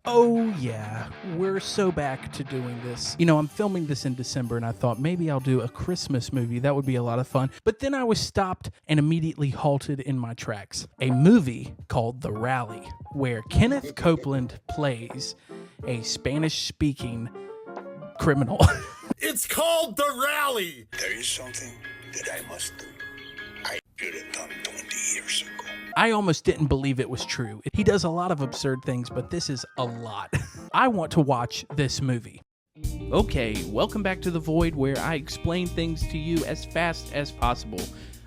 Oh yeah, we're so back to doing this. I'm filming this in December and I thought maybe I'll do a Christmas movie. That would be a lot of fun. But then I was stopped and immediately halted in my tracks. A movie called The Rally, where Kenneth Copeland plays a Spanish-speaking criminal. It's called The Rally! There is something that I must do. I should have done 20 years ago. I almost didn't believe it was true. He does a lot of absurd things, but this is a lot. I want to watch this movie. Okay, welcome back to The Void, where I explain things to you as fast as possible.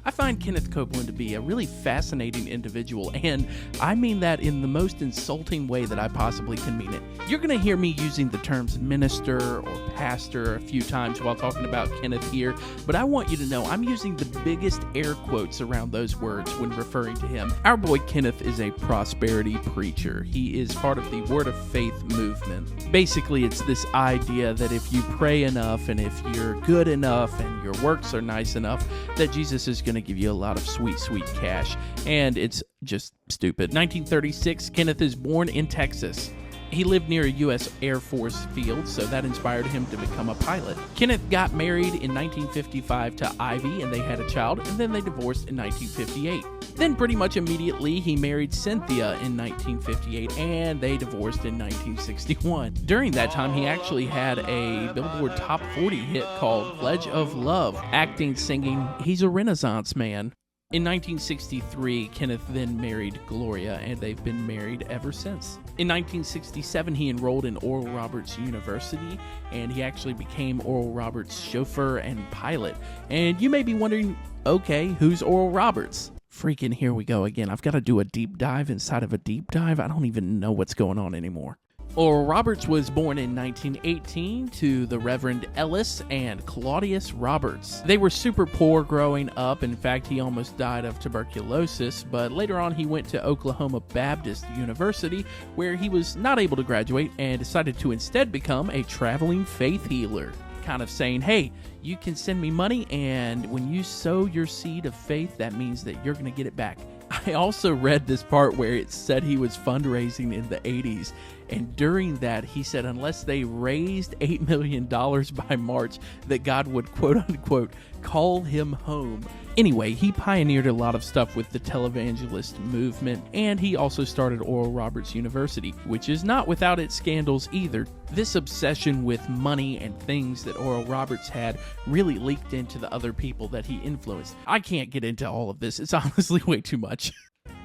I find Kenneth Copeland to be a really fascinating individual, and I mean that in the most insulting way that I possibly can mean it. You're going to hear me using the terms minister or pastor a few times while talking about Kenneth here, but I want you to know I'm using the biggest air quotes around those words when referring to him. Our boy Kenneth is a prosperity preacher. He is part of the Word of Faith movement. Basically, it's this idea that if you pray enough and if you're good enough and your works are nice enough, that Jesus is going to give you a lot of sweet, sweet cash. And it's just stupid. 1936, Kenneth is born in Texas. He lived near a U.S. Air Force field, so that inspired him to become a pilot. Kenneth got married in 1955 to Ivy, and they had a child, and then they divorced in 1958. Then pretty much immediately, he married Cynthia in 1958, and they divorced in 1961. During that time, he actually had a Billboard Top 40 hit called Pledge of Love. Acting, singing, he's a Renaissance man. In 1963, Kenneth then married Gloria, and they've been married ever since. In 1967, he enrolled in Oral Roberts University, and he actually became Oral Roberts' chauffeur and pilot. And you may be wondering, okay, who's Oral Roberts? Freaking here we go again. I've got to do a deep dive inside of a deep dive. I don't even know what's going on anymore. Oral Roberts was born in 1918 to the Reverend Ellis and Claudius Roberts. They were super poor growing up. In fact, he almost died of tuberculosis, but later on he went to Oklahoma Baptist University, where he was not able to graduate and decided to instead become a traveling faith healer. Kind of saying, hey, you can send me money, and when you sow your seed of faith, that means that you're going to get it back. I also read this part where it said he was fundraising in the 80s, and during that, he said unless they raised $8 million by March, that God would, quote-unquote, call him home. Anyway, he pioneered a lot of stuff with the televangelist movement, and he also started Oral Roberts University, which is not without its scandals either. This obsession with money and things that Oral Roberts had really leaked into the other people that he influenced. I can't get into all of this. It's honestly way too much.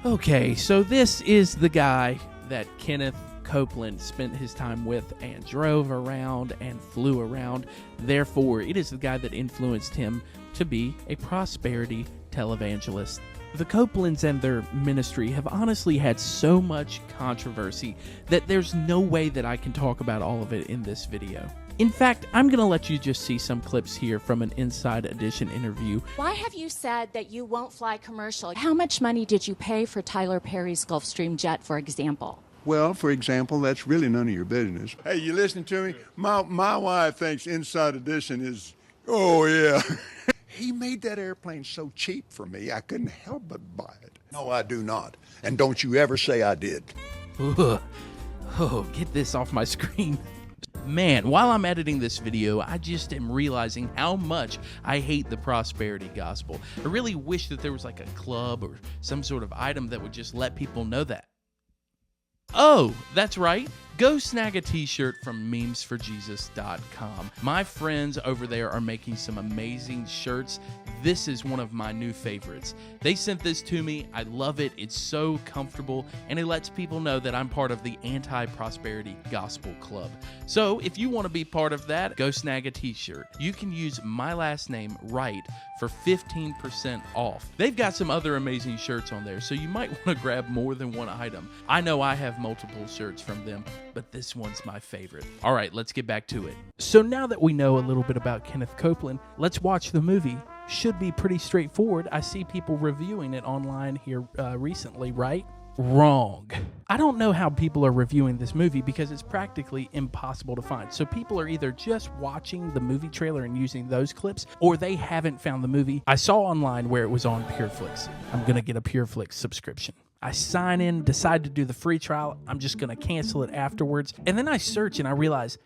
Okay, so this is the guy that Kenneth Copeland spent his time with and drove around and flew around. Therefore, it is the guy that influenced him to be a prosperity televangelist. The Copelands and their ministry have honestly had so much controversy that there's no way that I can talk about all of it in this video. In fact, I'm going to let you just see some clips here from an Inside Edition interview. Why have you said that you won't fly commercial? How much money did you pay for Tyler Perry's Gulfstream jet, for example? Well, for example, that's really none of your business. Hey, you listening to me? My wife thinks Inside Edition is, oh yeah. He made that airplane so cheap for me, I couldn't help but buy it. No, I do not. And don't you ever say I did. Ugh. Oh, get this off my screen. Man, while I'm editing this video, I just am realizing how much I hate the prosperity gospel. I really wish that there was like a club or some sort of item that would just let people know that. Oh, that's right. Go snag a t-shirt from memesforjesus.com. My friends over there are making some amazing shirts. This is one of my new favorites. They sent this to me. I love it. It's so comfortable, and it lets people know that I'm part of the Anti-Prosperity Gospel Club. So if you want to be part of that, go snag a t-shirt. You can use my last name, Wright, for 15% off. They've got some other amazing shirts on there, so you might want to grab more than one item. I know I have multiple shirts from them, but this one's my favorite. All right, let's get back to it. So now that we know a little bit about Kenneth Copeland, let's watch the movie. Should be pretty straightforward. I see people reviewing it online here recently, right? Wrong. I don't know how people are reviewing this movie because it's practically impossible to find. So people are either just watching the movie trailer and using those clips, or they haven't found the movie. I saw online where it was on PureFlix. I'm going to get a PureFlix subscription. I sign in, decide to do the free trial. I'm just going to cancel it afterwards. And then I search and I realize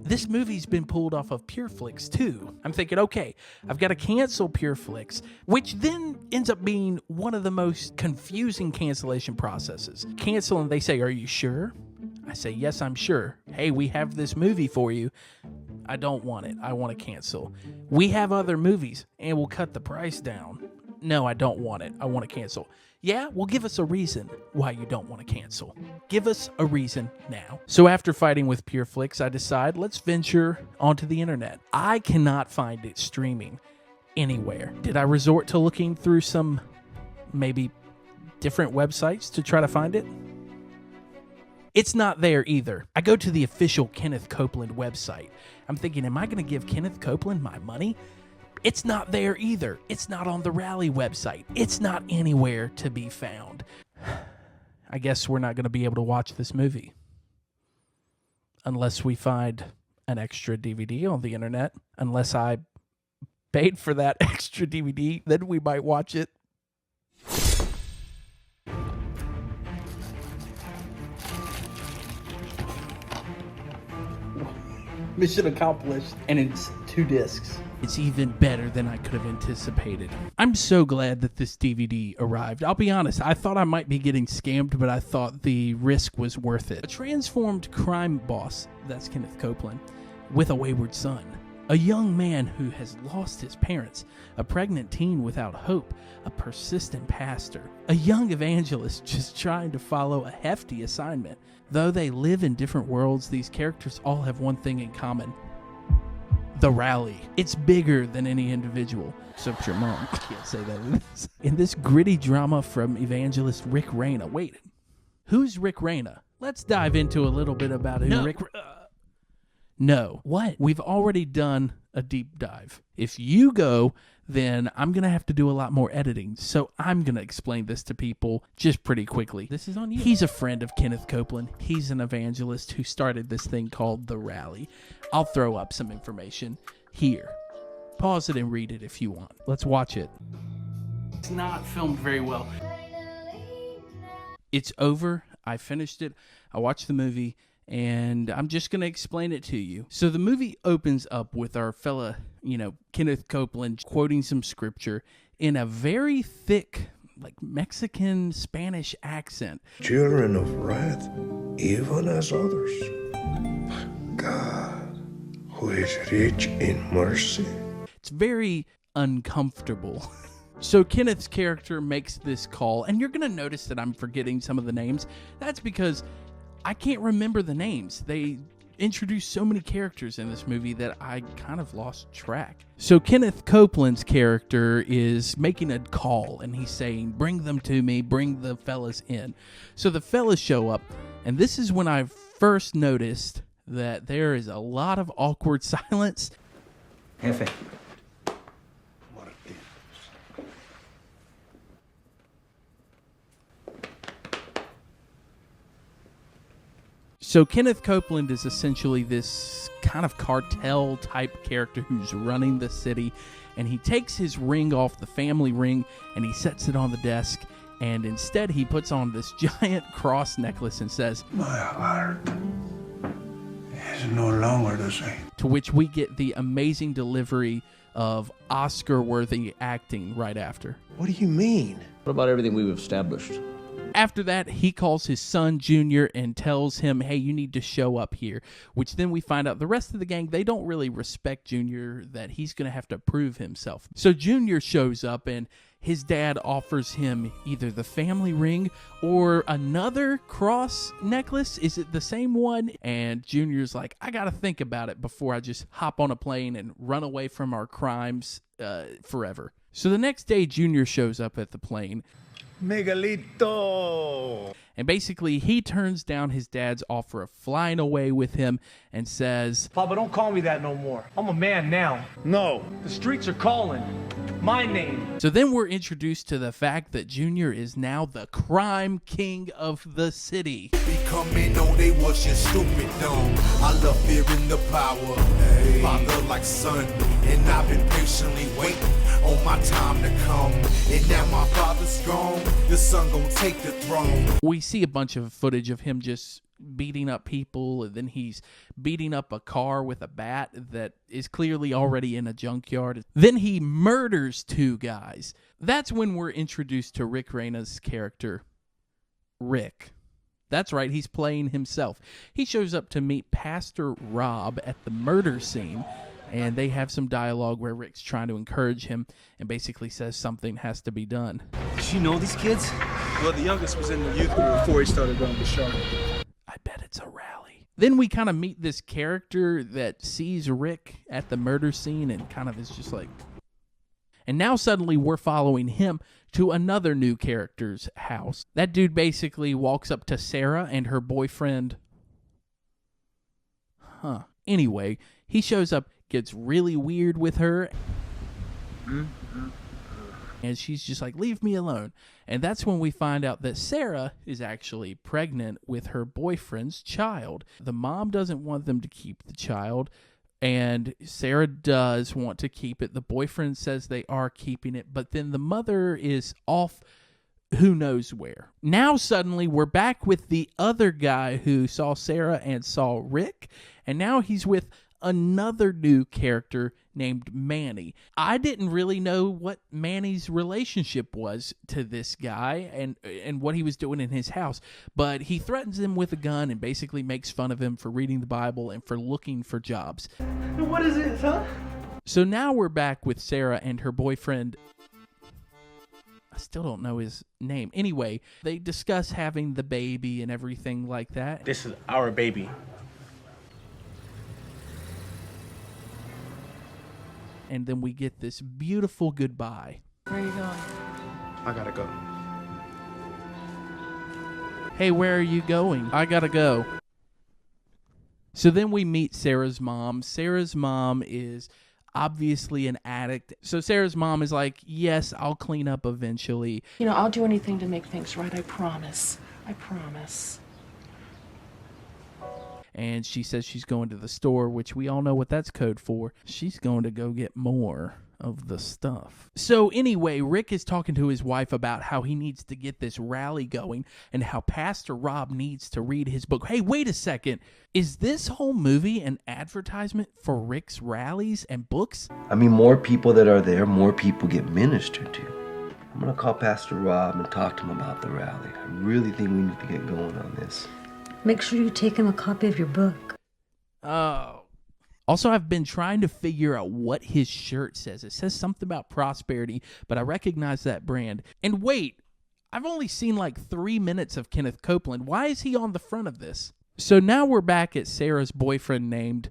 this movie's been pulled off of PureFlix too. I'm thinking, okay, I've got to cancel PureFlix, which then ends up being one of the most confusing cancellation processes. Cancel and they say, are you sure? I say, yes, I'm sure. Hey, we have this movie for you. I don't want it. I want to cancel. We have other movies and we'll cut the price down. No, I don't want it. I want to cancel. Yeah, well, give us a reason why you don't want to cancel. Give us a reason now. So after fighting with PureFlix, I decide let's venture onto the internet. I cannot find it streaming anywhere. Did I resort to looking through some maybe different websites to try to find it? It's not there either. I go to the official Kenneth Copeland website. I'm thinking, am I going to give Kenneth Copeland my money? It's not there either. It's not on the Rally website. It's not anywhere to be found. I guess we're not going to be able to watch this movie unless we find an extra DVD on the internet. Unless I paid for that extra DVD, then we might watch it. Mission accomplished, and it's 2 discs. It's even better than I could have anticipated. I'm so glad that this DVD arrived. I'll be honest, I thought I might be getting scammed, but I thought the risk was worth it. A transformed crime boss, that's Kenneth Copeland, with a wayward son. A young man who has lost his parents, a pregnant teen without hope, a persistent pastor, a young evangelist just trying to follow a hefty assignment. Though they live in different worlds, these characters all have one thing in common. The Rally. It's bigger than any individual. Except your mom. I can't say that. In this gritty drama from evangelist Rick Rayna. Wait, who's Rick Rayna? Let's dive into a little bit about who Rick... No. What? We've already done a deep dive. If you go, then I'm going to have to do a lot more editing. So I'm going to explain this to people just pretty quickly. This is on you. He's a friend of Kenneth Copeland. He's an evangelist who started this thing called The Rally. I'll throw up some information here. Pause it and read it if you want. Let's watch it. It's not filmed very well. It's over. I finished it. I watched the movie. And I'm just going to explain it to you. So the movie opens up with our fella, Kenneth Copeland quoting some scripture in a very thick, like Mexican Spanish accent. Children of wrath, even as others. God, who is rich in mercy. It's very uncomfortable. So Kenneth's character makes this call, and you're going to notice that I'm forgetting some of the names. That's because I can't remember the names. They introduced so many characters in this movie that I kind of lost track. So Kenneth Copeland's character is making a call, and he's saying, bring them to me, bring the fellas in. So the fellas show up, and this is when I first noticed that there is a lot of awkward silence. Jefe. So Kenneth Copeland is essentially this kind of cartel type character who's running the city, and he takes his ring off, the family ring, and he sets it on the desk, and instead he puts on this giant cross necklace and says, My heart is no longer the same. To which we get the amazing delivery of Oscar-worthy acting right after. What do you mean? What about everything we've established? After that, he calls his son Junior and tells him, hey, you need to show up here, which then we find out the rest of the gang, they don't really respect Junior, that he's going to have to prove himself. So Junior shows up, and his dad offers him either the family ring or another cross necklace. Is it the same one? And Junior's like, I got to think about it before I just hop on a plane and run away from our crimes forever. So the next day, Junior shows up at the plane. Miguelito! And basically, he turns down his dad's offer of flying away with him and says, Papa, don't call me that no more. I'm a man now. No. The streets are calling. my name. So then we're introduced to the fact that Junior is now the crime king of the city. Becoming on they was just stupid dumb. I love fearing the power. Hey. Father like son, and I've been patiently waiting on my time to come. And now my father's gone, the son gonna take the throne. We see a bunch of footage of him just beating up people, and then he's beating up a car with a bat that is clearly already in a junkyard. Then he murders 2 guys. That's when we're introduced to Rick Reina's character, Rick. That's right, he's playing himself. He shows up to meet Pastor Rob at the murder scene, and they have some dialogue where Rick's trying to encourage him and basically says something has to be done. Did you know these kids? Well, the youngest was in the youth group before he started going to Charlotte. I bet it's a rally. Then we kind of meet this character that sees Rick at the murder scene and kind of is just like... And now suddenly we're following him to another new character's house. That dude basically walks up to Sarah and her boyfriend. Anyway, he shows up, gets really weird with her. And she's just like, leave me alone. And that's when we find out that Sarah is actually pregnant with her boyfriend's child. The mom doesn't want them to keep the child, and Sarah does want to keep it. The boyfriend says they are keeping it, but then the mother is off who knows where. Now suddenly we're back with the other guy who saw Sarah and saw Rick, and now he's with another new character named Manny. I didn't really know what Manny's relationship was to this guy and what he was doing in his house, but he threatens him with a gun and basically makes fun of him for reading the Bible and for looking for jobs. What is this, huh? So now we're back with Sarah and her boyfriend. I still don't know his name. Anyway, they discuss having the baby and everything like that. This is our baby. And then we get this beautiful goodbye. Where are you going? I gotta go. Hey, where are you going? I gotta go. So then we meet Sarah's mom. Sarah's mom is obviously an addict. So Sarah's mom is like, yes, I'll clean up eventually. You know, I'll do anything to make things right. I promise. I promise. And she says she's going to the store, which we all know what that's code for. She's going to go get more of the stuff. So anyway, Rick is talking to his wife about how he needs to get this rally going and how Pastor Rob needs to read his book. Hey, wait a second. Is this whole movie an advertisement for Rick's rallies and books? I mean, more people that are there, more people get ministered to. I'm going to call Pastor Rob and talk to him about the rally. I really think we need to get going on this. Make sure you take him a copy of your book. Oh. Also, I've been trying to figure out what his shirt says. It says something about prosperity, but I recognize that brand. And wait, I've only seen like 3 minutes of Kenneth Copeland. Why is he on the front of this? So now we're back at Sarah's boyfriend named...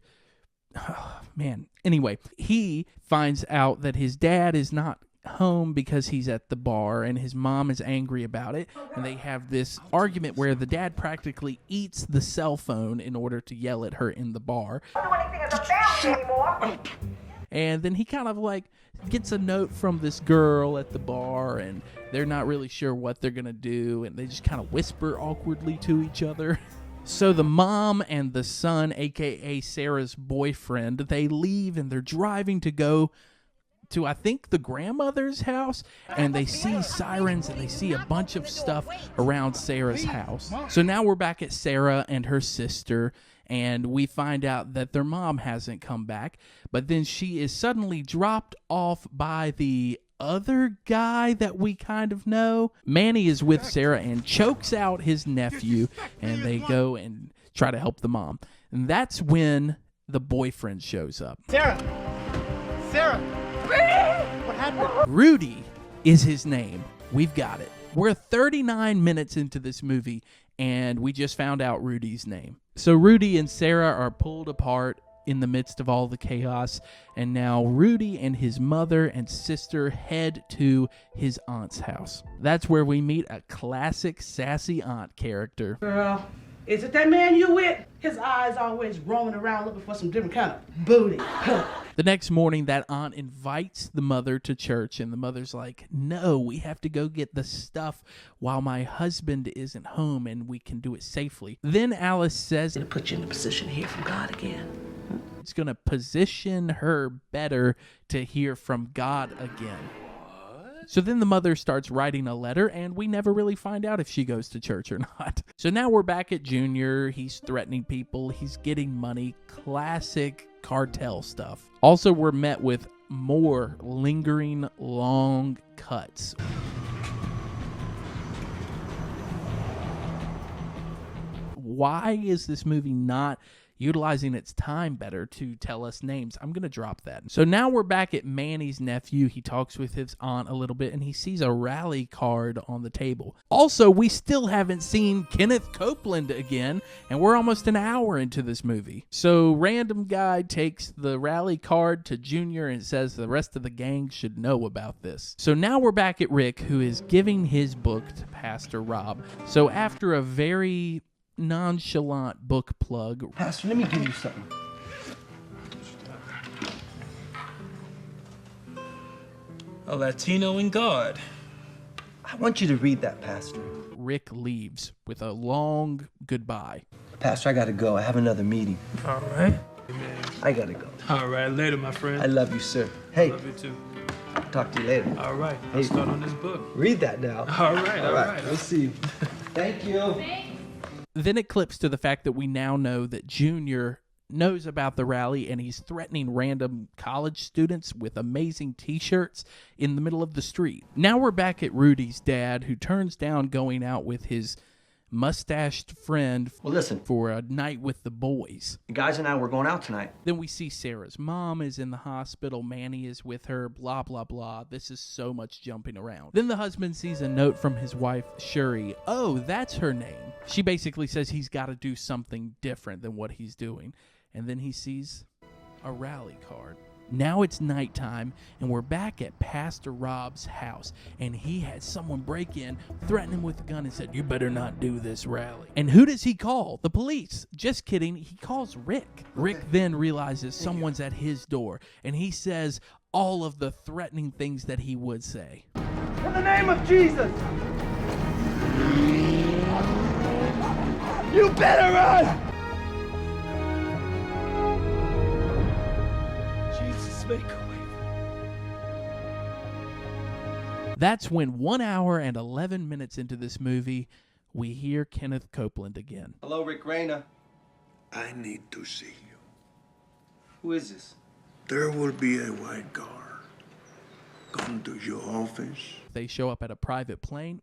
Oh, man. Anyway, he finds out that his dad is not home because he's at the bar and his mom is angry about it, and they have this argument where the dad practically eats the cell phone in order to yell at her in the bar. And then he kind of like gets a note from this girl at the bar, and they're not really sure what they're gonna do, and they just kind of whisper awkwardly to each other. So the mom and the son, aka Sarah's boyfriend, they leave and they're driving to go to, I think, the grandmother's house, and they see sirens and they see a bunch of stuff around Sarah's house. So now we're back at Sarah and her sister, and we find out that their mom hasn't come back, but then she is suddenly dropped off by the other guy that we kind of know. Manny is with Sarah and chokes out his nephew, and they go and try to help the mom. And that's when the boyfriend shows up. Sarah! What happened? Rudy is his name. We've got it. We're 39 minutes into this movie, and we just found out Rudy's name. So Rudy and Sarah are pulled apart in the midst of all the chaos, and now Rudy and his mother and sister head to his aunt's house. That's where we meet a classic sassy aunt character. Girl, is it that man you with? His eyes always roaming around looking for some different kind of booty. The next morning, that aunt invites the mother to church, and the mother's like, no, we have to go get the stuff while my husband isn't home, and we can do it safely. Then Alice says, It'll put you in a position to hear from God again. It's going to position her better to hear from God again. So then the mother starts writing a letter, and we never really find out if she goes to church or not. So now we're back at Junior. He's threatening people. He's getting money. Classic cartel stuff. Also, we're met with more lingering long cuts. Why is this movie not utilizing its time better to tell us names? I'm going to drop that. So now we're back at Manny's nephew. He talks with his aunt a little bit, and he sees a rally card on the table. Also, we still haven't seen Kenneth Copeland again, and we're almost an hour into this movie. So random guy takes the rally card to Junior and says the rest of the gang should know about this. So now we're back at Rick, who is giving his book to Pastor Rob. So after a very nonchalant book plug, Pastor, let me give you something. A Latino in God. I want you to read that, Pastor. Rick leaves with a long goodbye. Pastor, I gotta go. I have another meeting. All right. I gotta go. All right, later, my friend. I love you, sir. Hey, Love you too. talk to you later. All right, Hey. I'll start on this book. Read that now. All right. Let's see. Thank you. Then it clips to the fact that we now know that Junior knows about the rally, and he's threatening random college students with amazing t-shirts in the middle of the street. Now we're back at Rudy's dad, who turns down going out with his mustached friend for a night with the boys. The guys and I were going out tonight. Then we see Sarah's mom is in the hospital, Manny is with her, blah, blah, blah. This is so much jumping around. Then the husband sees a note from his wife, Shuri. Oh, that's her name. She basically says he's got to do something different than what he's doing. And then he sees a rally card. Now it's nighttime, and we're back at Pastor Rob's house, and he had someone break in, threaten him with a gun, and said, you better not do this rally. And who does he call? The police. Just kidding. He calls Rick. Rick then realizes someone's at his door, and he says all of the threatening things that he would say. In the name of Jesus, you better run! That's when 1 hour and 11 minutes into this movie, we hear Kenneth Copeland again. Hello, Rick Rayner. I need to see you. Who is this? There will be a white car. Come to your office. They show up at a private plane.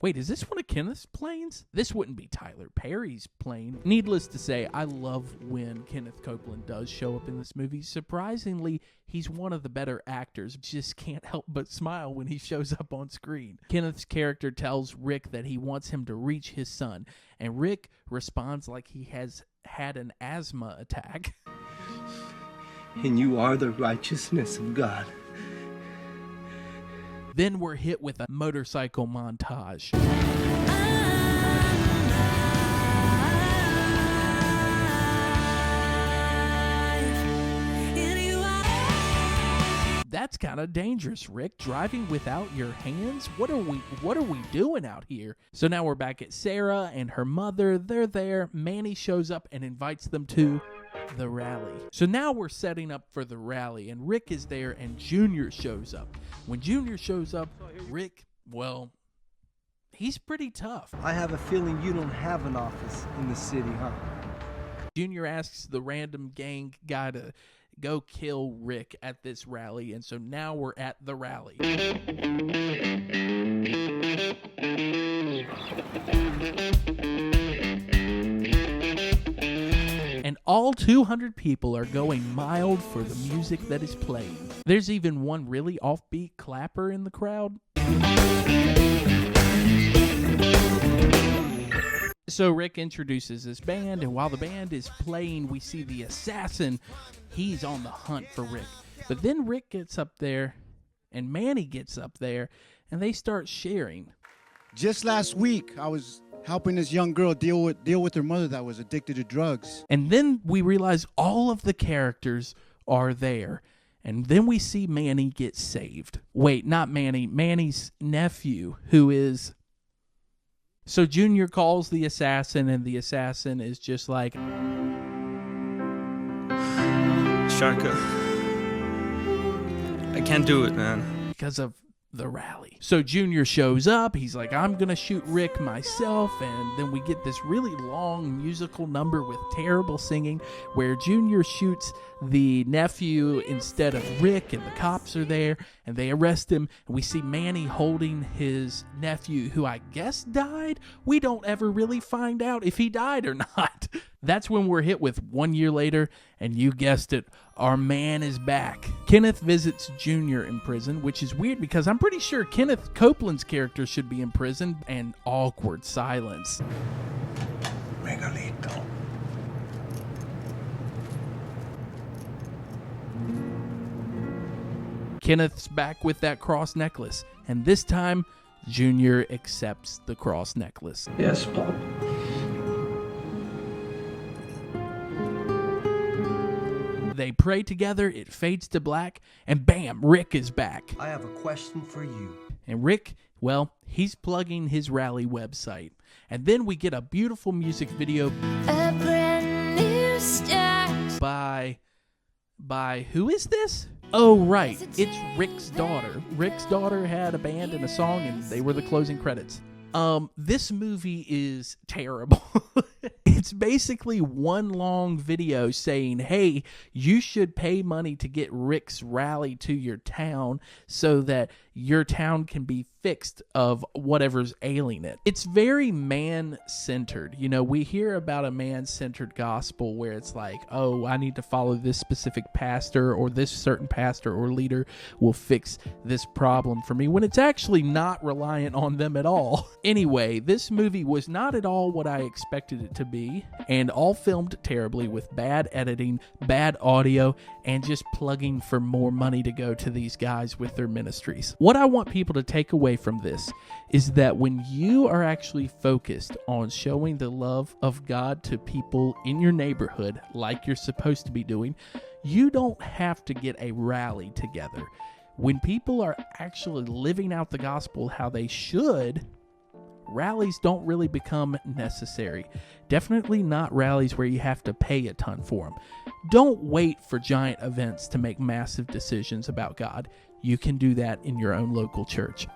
Wait, is this one of Kenneth's planes? This wouldn't be Tyler Perry's plane. Needless to say, I love when Kenneth Copeland does show up in this movie. Surprisingly, he's one of the better actors. Just can't help but smile when he shows up on screen. Kenneth's character tells Rick that he wants him to reach his son, and Rick responds like he has had an asthma attack. And you are the righteousness of God. Then we're hit with a motorcycle montage. That's kind of dangerous, Rick. Driving without your hands? What are we doing out here? So now we're back at Sarah and her mother. They're there. Manny shows up and invites them to the rally. So now we're setting up for the rally, and Rick is there, and Junior shows up. When Junior shows up, Rick, well, he's pretty tough. I have a feeling you don't have an office in the city, huh? Junior asks the random gang guy to go kill Rick at this rally, and so now we're at the rally. And all 200 people are going mild for the music that is playing. There's even one really offbeat clapper in the crowd. So Rick introduces this band, and while the band is playing, we see the assassin. He's on the hunt for Rick. But then Rick gets up there, and Manny gets up there, and they start sharing. Just last week, I was helping this young girl deal with her mother that was addicted to drugs. And then we realize all of the characters are there. And then we see Manny get saved. Wait, not Manny. Manny's nephew, who is... So Junior calls the assassin, and the assassin is just like... Sharka, I can't do it, man. Because of the rally. So Junior shows up. He's like, I'm going to shoot Rick myself. And then we get this really long musical number with terrible singing where Junior shoots the nephew instead of Rick, and the cops are there and they arrest him. And we see Manny holding his nephew, who I guess died. We don't ever really find out if he died or not. That's when we're hit with 1 year later, and you guessed it, our man is back. Kenneth visits Junior in prison, which is weird because I'm pretty sure Kenneth Copeland's character should be in prison, and awkward silence. Megalito. Kenneth's back with that cross necklace, and this time, Junior accepts the cross necklace. Yes, Pop. They pray together, it fades to black, and bam, Rick is back. I have a question for you. And Rick, well, he's plugging his rally website. And then we get a beautiful music video by who is this? Oh, right, it's Rick's daughter. Rick's daughter had a band and a song, and they were the closing credits. This movie is terrible. It's basically one long video saying, hey, you should pay money to get Rick's rally to your town so that your town can be fixed of whatever's ailing it. It's very man-centered. You know, we hear about a man-centered gospel where it's like, oh, I need to follow this specific pastor, or this certain pastor or leader will fix this problem for me, when it's actually not reliant on them at all. Anyway, this movie was not at all what I expected it to be, and all filmed terribly with bad editing, bad audio, and just plugging for more money to go to these guys with their ministries. What I want people to take away from this is that when you are actually focused on showing the love of God to people in your neighborhood, like you're supposed to be doing, you don't have to get a rally together. When people are actually living out the gospel how they should, rallies don't really become necessary. Definitely not rallies where you have to pay a ton for them. Don't wait for giant events to make massive decisions about God. You can do that in your own local church.